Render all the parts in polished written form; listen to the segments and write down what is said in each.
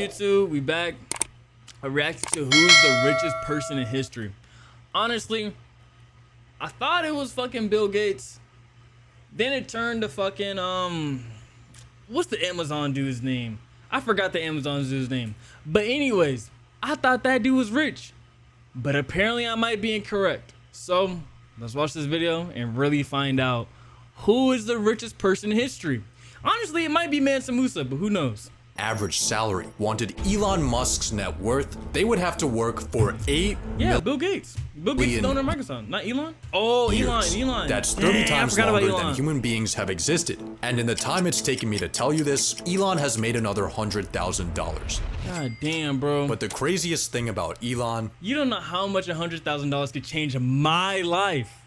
YouTube? We back. A reaction to who's the richest person in history. Honestly, I thought it was fucking Bill Gates. Then it turned to fucking what's the Amazon dude's name? I forgot the Amazon dude's name. But anyways, I thought that dude was rich. But apparently I might be incorrect. So let's watch this video and really find out who is the richest person in history. Honestly, it might be Mansa Musa, but who knows? Average salary. Wanted Elon Musk's net worth, they would have to work for Bill Gates. Bill Gates is the owner of Microsoft, not Elon. Oh, years. Elon. That's 30 times longer than human beings have existed. And in the time it's taken me to tell you this, Elon has made another $100,000. God damn, bro. But the craziest thing about Elon, you don't know how much $100,000 could change my life.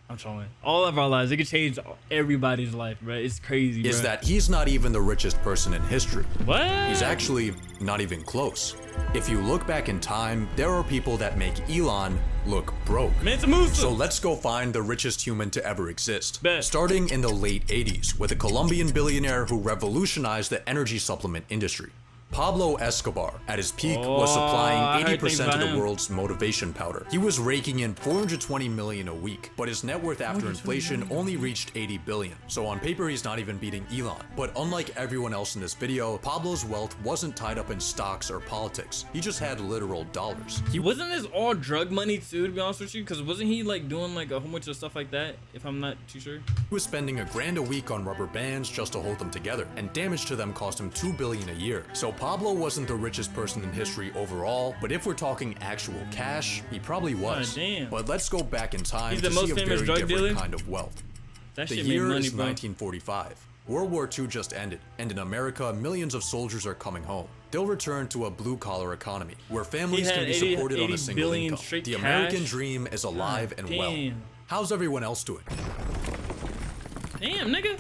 I'm trolling. All of our lives. It could change everybody's life, bro. It's crazy, bro. Is that he's not even the richest person in history. What? He's actually not even close. If you look back in time, there are people that make Elon look broke. Mansa Musa. So let's go find the richest human to ever exist. Bet. Starting in the late 80s with a Colombian billionaire who revolutionized the energy supplement industry. Pablo Escobar, at his peak, was supplying 80% of the world's motivation powder. He was raking in $420 million a week, but his net worth after inflation only reached $80 billion. So on paper, he's not even beating Elon. But unlike everyone else in this video, Pablo's wealth wasn't tied up in stocks or politics. He just had literal dollars. Wasn't this all drug money too, to be honest with you? Because wasn't he like doing like a whole bunch of stuff like that, if I'm not too sure? He was spending $1,000 a week on rubber bands just to hold them together, and damage to them cost him $2 billion a year. So Pablo wasn't the richest person in history overall, but if we're talking actual cash, he probably was. God damn. But let's go back in time to see a very different dealer? kind of wealth. That The shit year made money, is bro. 1945. World War II just ended, and in America, millions of soldiers are coming home. They'll return to a blue-collar economy, where families can be supported on a single income. The American dream is alive and well. How's everyone else doing? Damn, nigga.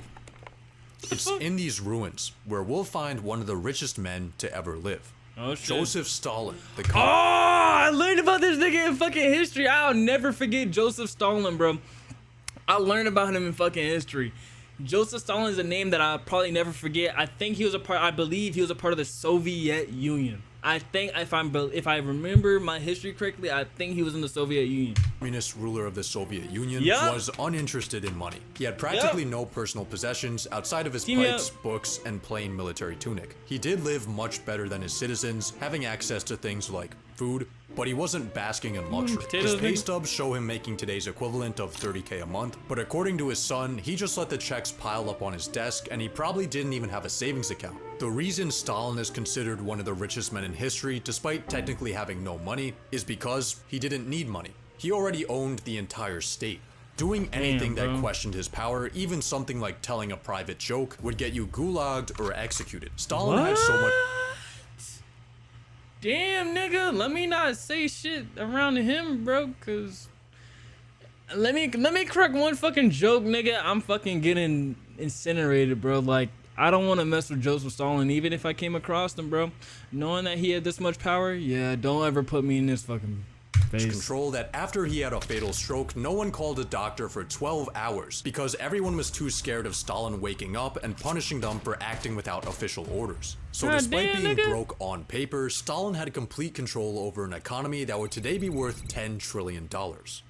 It's in these ruins where we'll find one of the richest men to ever live. Oh, shit. Joseph Stalin, the Oh, I learned about this nigga in fucking history. I'll never forget Joseph Stalin, bro. I learned about him in fucking history. Joseph Stalin is a name that I'll probably never forget. I believe he was a part of the Soviet Union. I think if I remember my history correctly, I think he was in the Soviet Union. Communist ruler of the Soviet Union was uninterested in money. He had practically no personal possessions outside of his pipes, books, and plain military tunic. He did live much better than his citizens, having access to things like food, but he wasn't basking in luxury. His pay stubs show him making today's equivalent of $30K a month, but according to his son, he just let the checks pile up on his desk, and he probably didn't even have a savings account. The reason Stalin is considered one of the richest men in history, despite technically having no money, is because he didn't need money. He already owned the entire state. Doing anything that questioned his power, even something like telling a private joke, would get you gulagged or executed. Stalin had so much... Damn, nigga, let me not say shit around him, bro, cause let me correct one fucking joke, nigga. I'm fucking getting incinerated, bro. Like, I don't want to mess with Joseph Stalin, even if I came across him, bro. Knowing that he had this much power, yeah, don't ever put me in this fucking face. Control that after he had a fatal stroke, no one called a doctor for 12 hours because everyone was too scared of Stalin waking up and punishing them for acting without official orders. So despite being broke on paper, Stalin had complete control over an economy that would today be worth $10 trillion.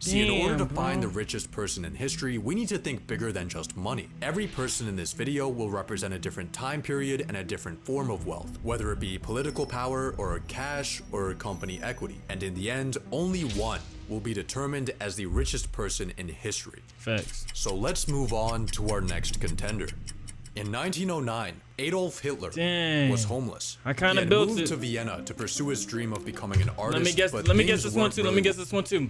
See, in order to find the richest person in history, we need to think bigger than just money. Every person in this video will represent a different time period and a different form of wealth, whether it be political power or cash or company equity. And in the end, only one will be determined as the richest person in history. Facts. So let's move on to our next contender. In 1909, Adolf Hitler was homeless. I kind of built moved to Vienna to pursue his dream of becoming an artist. Let me guess this one too.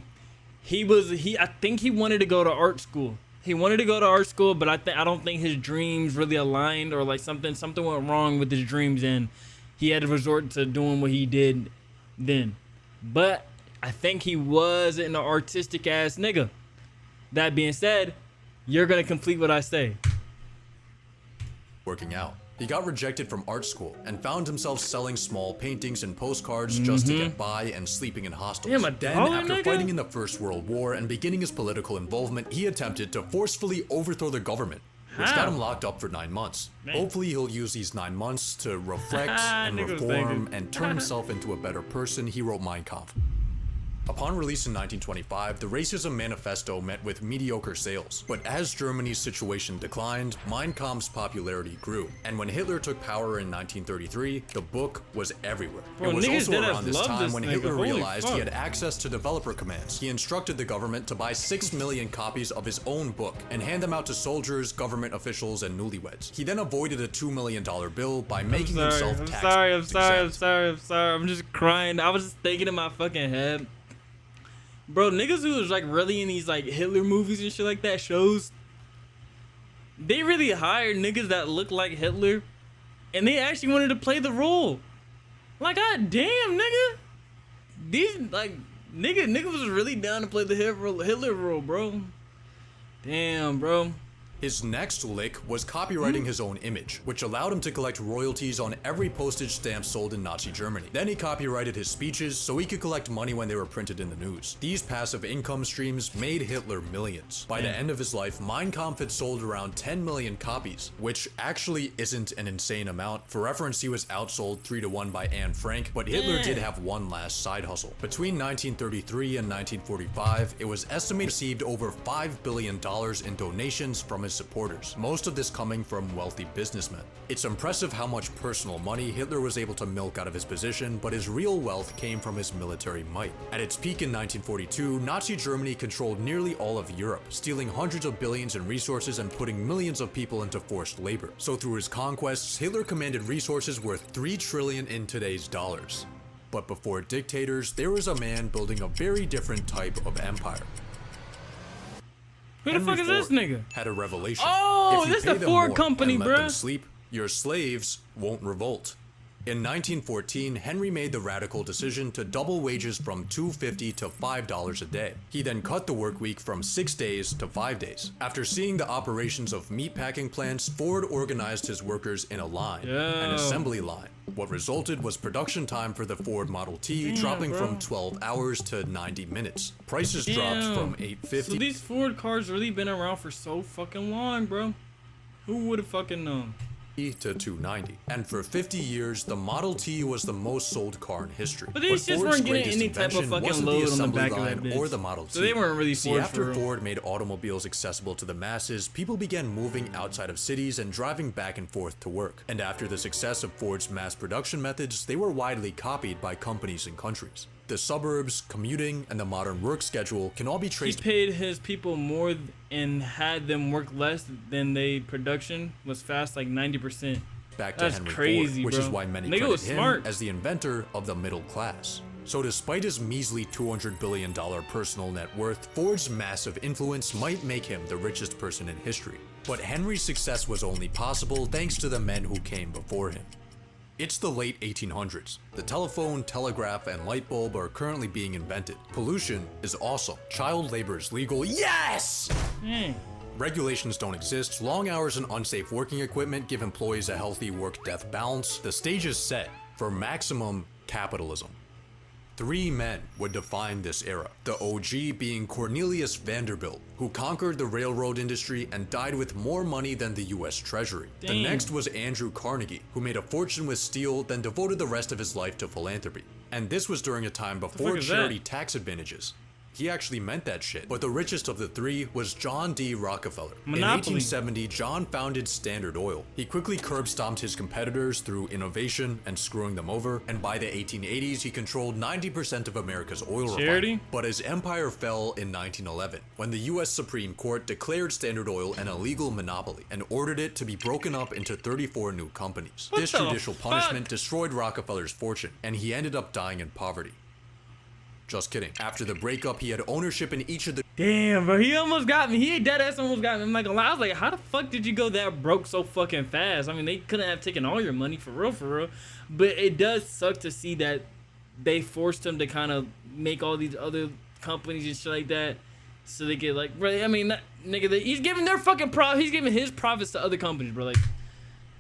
I think he wanted to go to art school. But I don't think his dreams really aligned, or like something went wrong with his dreams, and he had to resort to doing what he did then. But I think he was an artistic ass nigga. That being said, you're gonna complete what I say. Working out. He got rejected from art school and found himself selling small paintings and postcards just to get by and sleeping in hostels. Then, after fighting in the First World War and beginning his political involvement, he attempted to forcefully overthrow the government. which got him locked up for 9 months. Man. Hopefully he'll use these 9 months to reflect and reform and turn himself into a better person. He wrote Mein Kampf. Upon release in 1925, the Racism Manifesto met with mediocre sales. But as Germany's situation declined, Mein Kampf's popularity grew. And when Hitler took power in 1933, the book was everywhere. Bro, it was also around this time when Hitler realized he had access to developer commands. He instructed the government to buy 6 million copies of his own book and hand them out to soldiers, government officials, and newlyweds. He then avoided a $2 million bill by making himself tax exempt. I'm just crying. I was just thinking in my fucking head. Bro, niggas who was like really in these like Hitler movies and shit like that shows, they really hired niggas that look like Hitler, and they actually wanted to play the role. Like, god damn, nigga, these like nigga was really down to play the Hitler role, bro. Damn, bro. His next lick was copywriting his own image, which allowed him to collect royalties on every postage stamp sold in Nazi Germany. Then he copyrighted his speeches so he could collect money when they were printed in the news. These passive income streams made Hitler millions. By the end of his life, Mein Kampf had sold around 10 million copies, which actually isn't an insane amount. For reference, he was outsold 3-1 by Anne Frank, but Hitler did have one last side hustle. Between 1933 and 1945, it was estimated he received over $5 billion in donations from his supporters, most of this coming from wealthy businessmen. It's impressive how much personal money Hitler was able to milk out of his position, but his real wealth came from his military might. At its peak in 1942, Nazi Germany controlled nearly all of Europe, stealing hundreds of billions in resources and putting millions of people into forced labor. So through his conquests, Hitler commanded resources worth $3 trillion in today's dollars. But before dictators, there was a man building a very different type of empire. Who the fuck is this nigga? Had a revelation. Oh, this is the Ford company, bro. Let them bruh. sleep, your slaves won't revolt. In 1914, Henry made the radical decision to double wages from $2.50 to $5 a day. He then cut the work week from 6 days to 5 days. After seeing the operations of meatpacking plants, Ford organized his workers in a line, an assembly line. What resulted was production time for the Ford Model T dropping from 12 hours to 90 minutes. Prices dropped from $8.50. So these Ford cars really been around for so fucking long, bro. Who would have fucking known? to $290. And for 50 years, the Model T was the most sold car in history. But these just weren't getting any type of fucking load on the back of that bitch. Or the Model T. So they weren't really Ford. After Ford made automobiles accessible to the masses, people began moving outside of cities and driving back and forth to work. And after the success of Ford's mass production methods, they were widely copied by companies and countries. The suburbs, commuting, and the modern work schedule can all be traced. He paid his people more and had them work less than they production was fast, like 90%. Back to Henry Ford, which is why many credit him as the inventor of the middle class. So despite his measly $200 billion personal net worth, Ford's massive influence might make him the richest person in history. But Henry's success was only possible thanks to the men who came before him. It's the late 1800s. The telephone, telegraph, and light bulb are currently being invented. Pollution is awesome. Child labor is legal. Yes! Regulations don't exist. Long hours and unsafe working equipment give employees a healthy work-death balance. The stage is set for maximum capitalism. 3 men would define this era, the OG being Cornelius Vanderbilt, who conquered the railroad industry and died with more money than the US Treasury. The next was Andrew Carnegie, who made a fortune with steel, then devoted the rest of his life to philanthropy. And this was during a time before charity tax advantages. He actually meant that shit. But the richest of the 3 was John D. Rockefeller. In 1870, John founded Standard Oil. He quickly curb-stomped his competitors through innovation and screwing them over, and by the 1880s, he controlled 90% of America's oil refining. But his empire fell in 1911, when the US Supreme Court declared Standard Oil an illegal monopoly and ordered it to be broken up into 34 new companies. This judicial punishment destroyed Rockefeller's fortune, and he ended up dying in poverty. Just kidding. After the breakup, he had ownership in each of the— Damn, bro, he almost got me. He deadass almost got me. I'm not gonna lie. I was like, how the fuck did you go that broke so fucking fast? I mean, they couldn't have taken all your money for real. But it does suck to see that they forced him to kind of make all these other companies and shit like that, so they could like, bro. I mean, that, nigga, he's giving their fucking he's giving his profits to other companies, bro. Like,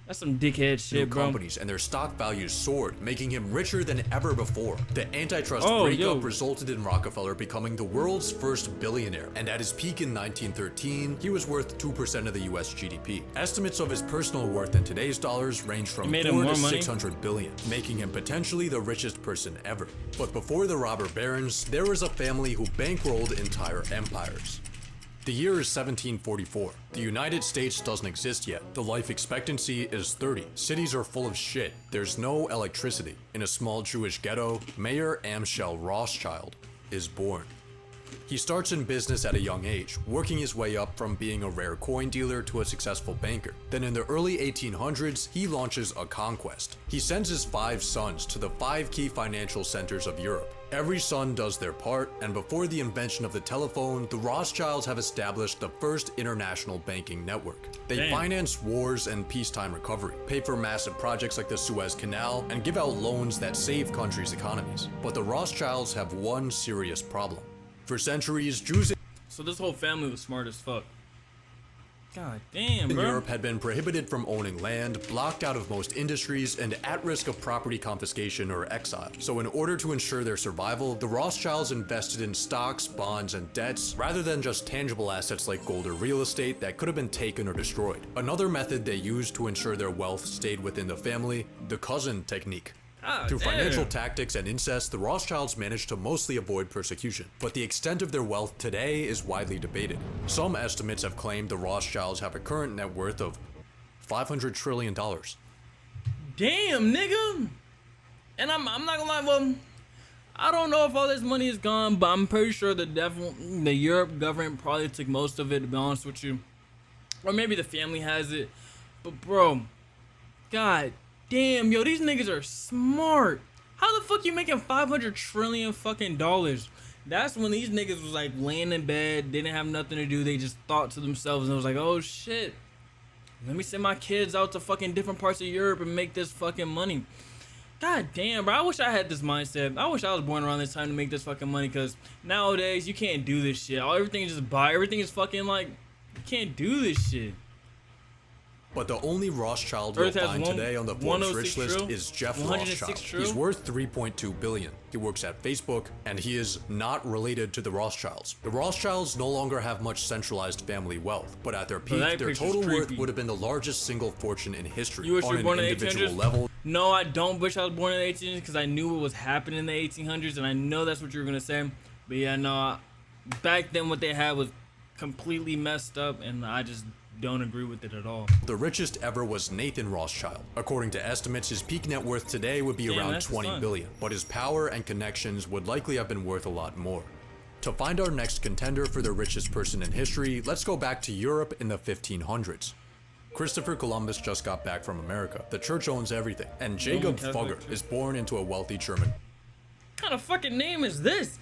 That's some dickhead shit, bro. Companies and their stock values soared, making him richer than ever before. The antitrust breakup resulted in Rockefeller becoming the world's first billionaire, and at his peak in 1913, he was worth 2% of the US GDP. Estimates of his personal worth in today's dollars range from 4 to 600 billion, making him potentially the richest person ever. But before the robber barons, there was a family who bankrolled entire empires. The year is 1744. The United States doesn't exist yet. The life expectancy is 30. Cities are full of shit. There's no electricity. In a small Jewish ghetto, Mayor Amschel Rothschild is born. He starts in business at a young age, working his way up from being a rare coin dealer to a successful banker. Then in the early 1800s, he launches a conquest. He sends his 5 sons to the 5 key financial centers of Europe. Every son does their part, and before the invention of the telephone, the Rothschilds have established the first international banking network. They finance wars and peacetime recovery, pay for massive projects like the Sqawz Canal, and give out loans that save countries' economies. But the Rothschilds have one serious problem. For centuries, Jews So this whole family was smart as fuck. God damn, in bro. Europe had been prohibited from owning land, blocked out of most industries, and at risk of property confiscation or exile. So in order to ensure their survival, the Rothschilds invested in stocks, bonds, and debts, rather than just tangible assets like gold or real estate that could have been taken or destroyed. Another method they used to ensure their wealth stayed within the family, the cousin technique. Through financial tactics and incest, the Rothschilds managed to mostly avoid persecution, but the extent of their wealth today is widely debated. Some estimates have claimed the Rothschilds have a current net worth of $500 trillion. Damn, nigga! And I'm not gonna lie, well, I don't know if all this money is gone, but I'm pretty sure the Europe government probably took most of it, to be honest with you. Or maybe the family has it. But bro, God damn, yo, these niggas are smart. How the fuck you making 500 trillion fucking dollars? That's when these niggas was like laying in bed, didn't have nothing to do. They just thought to themselves and was like, oh shit, let me send my kids out to fucking different parts of Europe and make this fucking money. God damn, bro, I wish I had this mindset. I wish I was born around this time to make this fucking money, because nowadays you can't do this shit. Everything is just buy. Everything is fucking like, you can't do this shit. But the only Rothschild you'll find today on the Forbes rich list is Jeff Rothschild. He's worth $3.2 billion. He works at Facebook, and he is not related to the Rothschilds. The Rothschilds no longer have much centralized family wealth, but at their peak, their total worth would have been the largest single fortune in history. You wish you were born in the individual 1800s? level. No, I don't wish I was born in the 1800s, because I knew what was happening in the 1800s, and I know that's what you were gonna say. But yeah, no, back then what they had was completely messed up, and I just don't agree with it at all. The richest ever was Nathan Rothschild. According to estimates, his peak net worth today would be around 20 billion, but his power and connections would likely have been worth a lot more. To find our next contender for the richest person in history, let's go back to Europe in the 1500s. Christopher Columbus just got back from America. The church owns everything, and Jacob Fugger is born into a wealthy German. What kind of fucking name is this?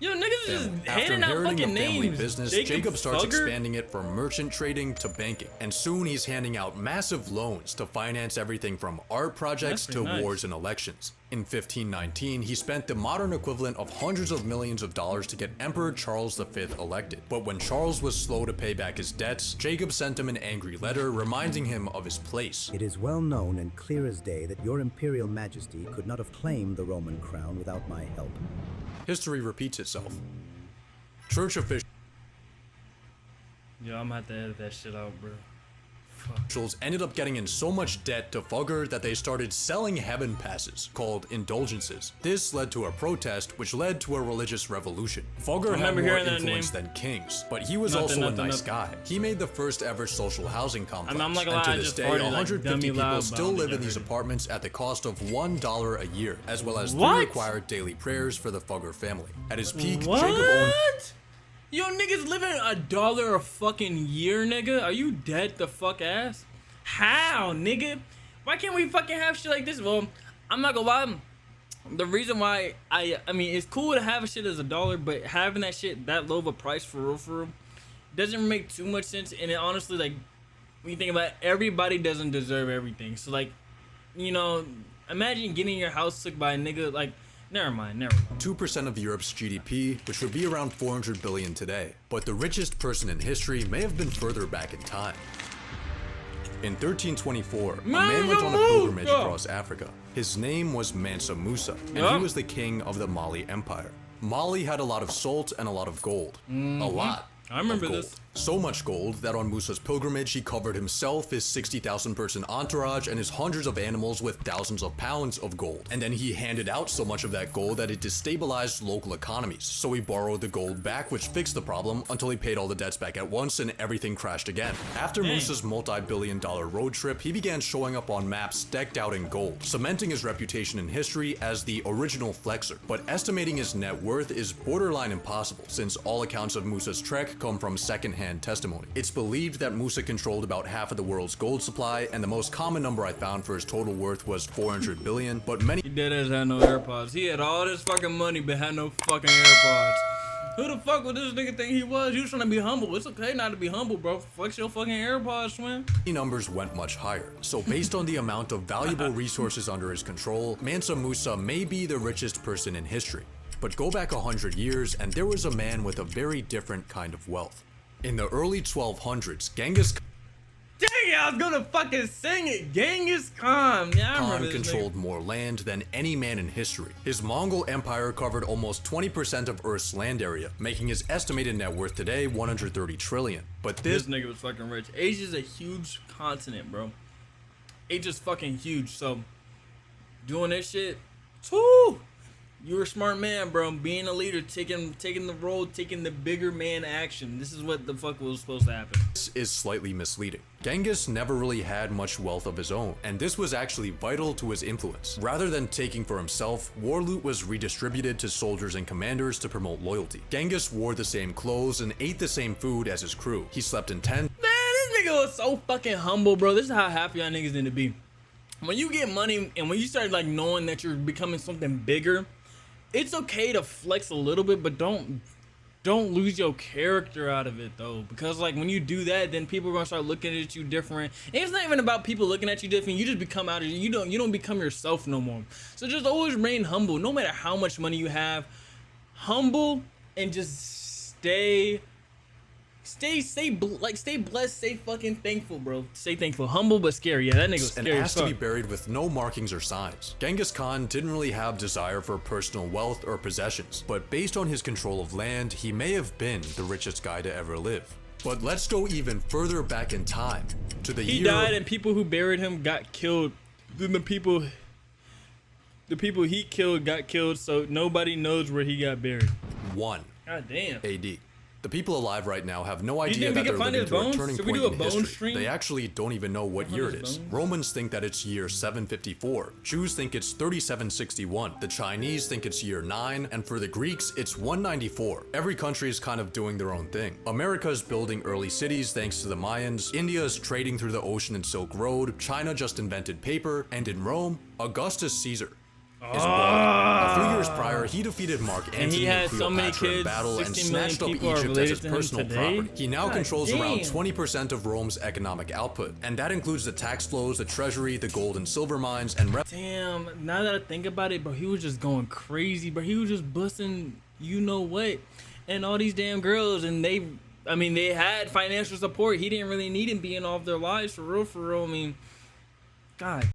Yo, niggas just handing out fucking names. Business, Jacob starts expanding it from merchant trading to banking, and soon he's handing out massive loans to finance everything from art projects to wars and elections. In 1519, he spent the modern equivalent of hundreds of millions of dollars to get Emperor Charles V elected. But when Charles was slow to pay back his debts, Jacob sent him an angry letter reminding him of his place. It is well known and clear as day that your Imperial Majesty could not have claimed the Roman crown without my help. History repeats itself. Church officials Yo, I'm gonna have to edit that shit out, bro. ended up getting in so much debt to Fugger that they started selling heaven passes, called indulgences. This led to a protest, which led to a religious revolution. Fugger had more influence than kings, but he was also a nice guy. He made the first ever social housing complex, and to this day, 150 people still live in these apartments at the cost of $1 a year, as well as 3 required daily prayers for the Fugger family. At his peak, Jacob owned... Yo, niggas living $1 a fucking year, nigga? Are you dead the fuck ass? How, nigga? Why can't we fucking have shit like this? Well, I'm not gonna lie. The reason why I mean, it's cool to have a shit as $1, but having that shit that low of a price for real, doesn't make too much sense. And it honestly, like, when you think about it, everybody doesn't deserve everything. So, like, you know, imagine getting your house took by a nigga, like, Never mind. 2% of Europe's GDP, which would be around 400 billion today. But the richest person in history may have been further back in time. In 1324, a man went on a pilgrimage across Africa. His name was Mansa Musa, and he was the king of the Mali Empire. Mali had a lot of salt and a lot of gold. A lot. I remember this. So much gold that on Musa's pilgrimage he covered himself, his 60,000 person entourage, and his hundreds of animals with thousands of pounds of gold. And then he handed out so much of that gold that it destabilized local economies. So he borrowed the gold back, which fixed the problem until he paid all the debts back at once and everything crashed again. After Musa's multi-billion-dollar road trip, he began showing up on maps decked out in gold, cementing his reputation in history as the original flexer. But estimating his net worth is borderline impossible, since all accounts of Musa's trek come from secondhand testimony. It's believed that Musa controlled about half of the world's gold supply, and the most common number I found for his total worth was 400 billion, but many— He deadass had no AirPods. He had all this fucking money but had no fucking AirPods. Who the fuck would this nigga think he was? He was trying to be humble. It's okay not to be humble, bro. Flex your fucking AirPods, man. Numbers went much higher. So based on the amount of valuable resources under his control, Mansa Musa may be the richest person in history. But go back 100 years and there was a man with a very different kind of wealth. In the early 1200s, Genghis Dang it, I was gonna fucking sing it. Genghis Khan. Yeah, I remember Khan controlled more land than any man in history. His Mongol Empire covered almost 20% of Earth's land area, making his estimated net worth today 130 trillion. But this nigga was fucking rich. Asia's a huge continent, bro. Asia's fucking huge, so doing this shit, woo! You're a smart man, bro. Being a leader, taking the role, taking the bigger man action. This is what the fuck was supposed to happen. This is slightly misleading. Genghis never really had much wealth of his own, and this was actually vital to his influence. Rather than taking for himself, war loot was redistributed to soldiers and commanders to promote loyalty. Genghis wore the same clothes and ate the same food as his crew. He slept in tents. Man, this nigga was so fucking humble, bro. This is how happy y'all niggas need to be. When you get money and when you start like knowing that you're becoming something bigger, it's okay to flex a little bit, but don't lose your character out of it though, because like when you do that, then people are gonna start looking at you different. And it's not even about people looking at you different. You just become out of you don't become yourself no more. So just always remain humble, no matter how much money you have. Humble and just stay blessed, stay fucking thankful, bro. Stay thankful. Humble but scary. Yeah, that nigga was scary. And asked to be buried with no markings or signs. Genghis Khan didn't really have desire for personal wealth or possessions, but based on his control of land, he may have been the richest guy to ever live. But let's go even further back in time, to the year— He died and people who buried him got killed. Then the people he killed got killed, so nobody knows where he got buried. 1 God damn. AD. The people alive right now have no idea think that we they're can find living his through a bones? turning Should we point do a in bone history. stream? They actually don't even know what year it is. bones? Romans think that it's year 754. Jews think it's 3761. The Chinese think it's year 9. And for the Greeks, it's 194. Every country is kind of doing their own thing. America is building early cities thanks to the Mayans. India is trading through the ocean and Silk Road. China just invented paper. And in Rome, Augustus Caesar is born. A few years prior, he defeated Mark Antony and he had and so many Cleopatra in kids, battle and 60 million snatched up people are Egypt as related his to him personal today? property. He now God controls around damn. 20% of Rome's economic output, and that includes the tax flows, the treasury, the gold and silver mines, and Damn, now that I think about it, bro, he was just going crazy, bro. He was just busting you know what, and all these damn girls, and they had financial support. He didn't really need him being off their lives, for real, for real. I mean, god